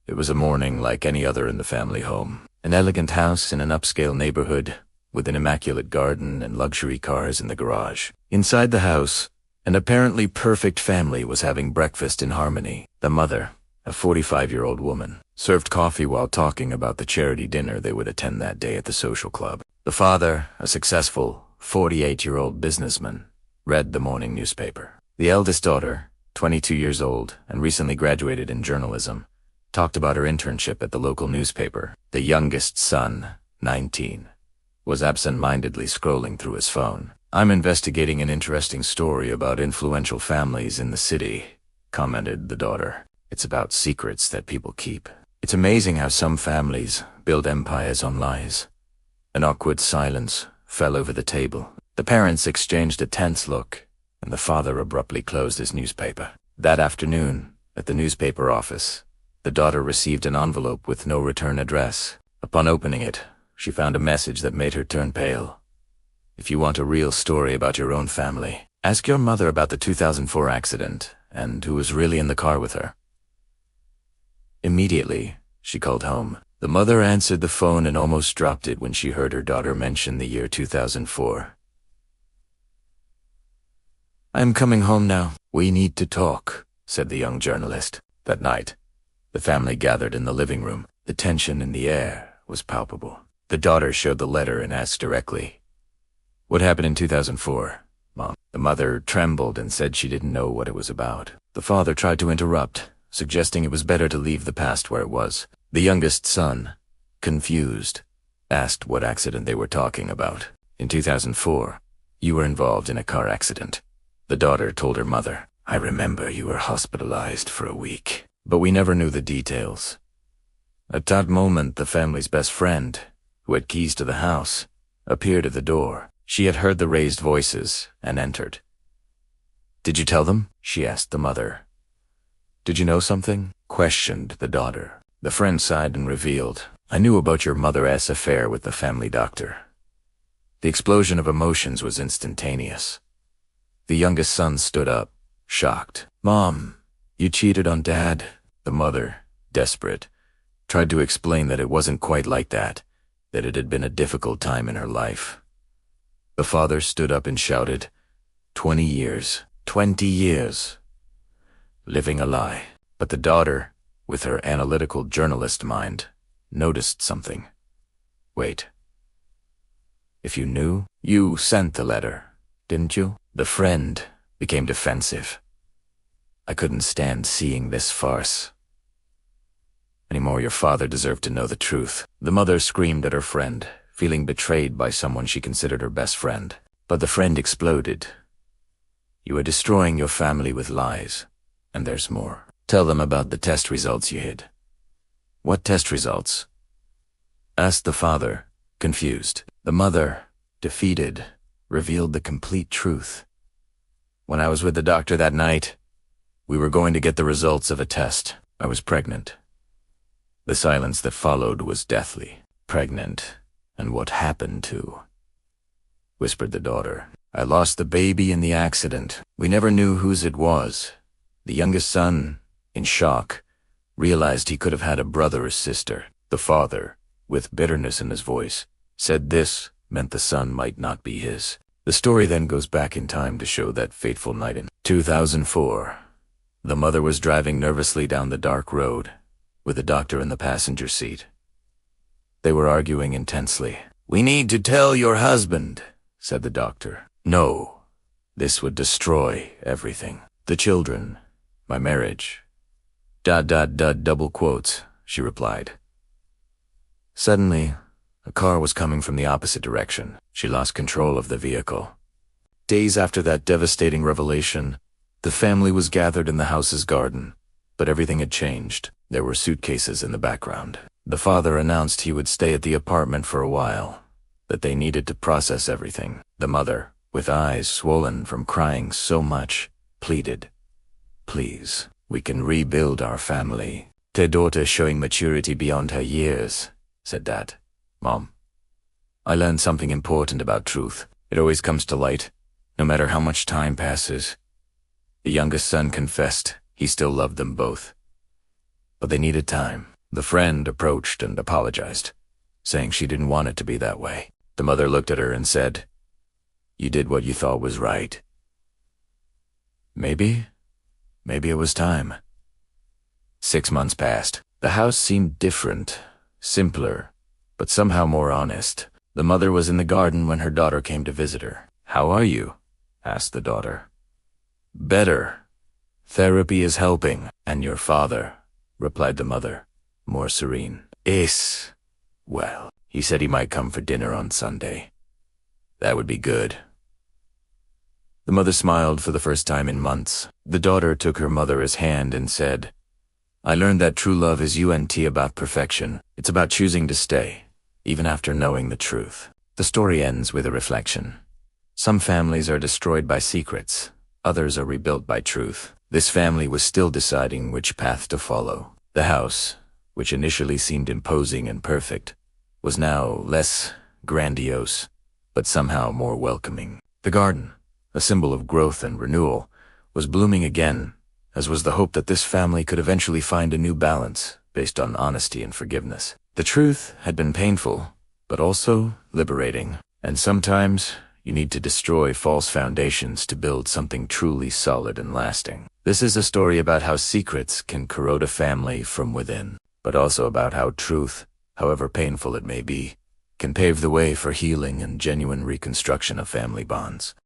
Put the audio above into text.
It was a morning like any other in the family home. An elegant house in an upscale neighborhood, with an immaculate garden and luxury cars in the garage. Inside the house, an apparently perfect family was having breakfast in harmony. The mother, a 45-year-old woman, served coffee while talking about the charity dinner they would attend that day at the social club. The father, a successful 48-year-old businessman, read the morning newspaper. The eldest daughter, 22 years old and recently graduated in journalism, talked about her internship at the local newspaper. The youngest son, 19, was absent-mindedly scrolling through his phone. "I'm investigating an interesting story about influential families in the city," commented the daughter. "It's about secrets that people keep. It's amazing how some families build empires on lies." An awkward silence fell over the table. The parents exchanged a tense look, and the father abruptly closed his newspaper. That afternoon, at the newspaper office, the daughter received an envelope with no return address. Upon opening it, she found a message that made her turn pale. "If you want a real story about your own family, ask your mother about the 2004 accident and who was really in the car with her." Immediately, she called home. The mother answered the phone and almost dropped it when she heard her daughter mention the year 2004. "I am coming home now. We need to talk," said the young journalist. That night, the family gathered in the living room. The tension in the air was palpable. The daughter showed the letter and asked directly, "What happened in 2004, Mom?" The mother trembled and said she didn't know what it was about. The father tried to interrupt, suggesting it was better to leave the past where it was. The youngest son, confused, asked what accident they were talking about. "In 2004, you were involved in a car accident." The daughter told her mother, "I remember you were hospitalized for a week, but we never knew the details." At that moment, the family's best friend, who had keys to the house, appeared at the door. She had heard the raised voices and entered. "Did you tell them?" she asked the mother. "Did you know something?" questioned the daughter. The friend sighed and revealed, "I knew about your mother's affair with the family doctor." The explosion of emotions was instantaneous. The youngest son stood up, shocked. "Mom, you cheated on Dad." The mother, desperate, tried to explain that it wasn't quite like that it had been a difficult time in her life. The father stood up and shouted, 20 years, 20 years, living a lie." But the daughter, with her analytical journalist mind, noticed something. "Wait. If you knew, you sent the letter, didn't you?" The friend became defensive. "I couldn't stand seeing this farce anymore. Your father deserved to know the truth." The mother screamed at her friend, feeling betrayed by someone she considered her best friend. But the friend exploded. "You are destroying your family with lies, and there's more. Tell them about the test results you hid." "What test results?" asked the father, confused. The mother, defeated, revealed the complete truth. "When I was with the doctor that night, we were going to get the results of a test. I was pregnant." The silence that followed was deathly. "Pregnant, and what happened to?" whispered the daughter. "I lost the baby in the accident. We never knew whose it was." The youngest son, in shock, realized he could have had a brother or sister. The father, with bitterness in his voice, said this meant the son might not be his. The story then goes back in time to show that fateful night in 2004. The mother was driving nervously down the dark road, with the doctor in the passenger seat. They were arguing intensely. "We need to tell your husband," said the doctor. "No, this would destroy everything. The children, my marriage. ... double quotes," she replied. Suddenly, a car was coming from the opposite direction. She lost control of the vehicle. Days after that devastating revelation, the family was gathered in the house's garden, but everything had changed. There were suitcases in the background. The father announced he would stay at the apartment for a while, that they needed to process everything. The mother, with eyes swollen from crying so much, pleaded, "Please, we can rebuild our family." "The daughter showing maturity beyond her years," said Dad. "Mom, I learned something important about truth. It always comes to light, no matter how much time passes." The youngest son confessed he still loved them both, but they needed time. The friend approached and apologized, saying she didn't want it to be that way. The mother looked at her and said, "You did what you thought was right." Maybe it was time. 6 months passed. The house seemed different, simpler, but somehow more honest. The mother was in the garden when her daughter came to visit her. "How are you?" asked the daughter. "Better. Therapy is helping." "And your father?" replied the mother, more serene. Well, he said he might come for dinner on Sunday." "That would be good." The mother smiled for the first time in months. The daughter took her mother's hand and said, "I learned that true love is about perfection. It's about choosing to stay, even after knowing the truth." The story ends with a reflection. Some families are destroyed by secrets, others are rebuilt by truth. This family was still deciding which path to follow. The house, which initially seemed imposing and perfect, was now less grandiose, but somehow more welcoming. The garden, a symbol of growth and renewal, was blooming again, as was the hope that this family could eventually find a new balance based on honesty and forgiveness. The truth had been painful, but also liberating, and sometimes you need to destroy false foundations to build something truly solid and lasting. This is a story about how secrets can corrode a family from within, but also about how truth, however painful it may be, can pave the way for healing and genuine reconstruction of family bonds.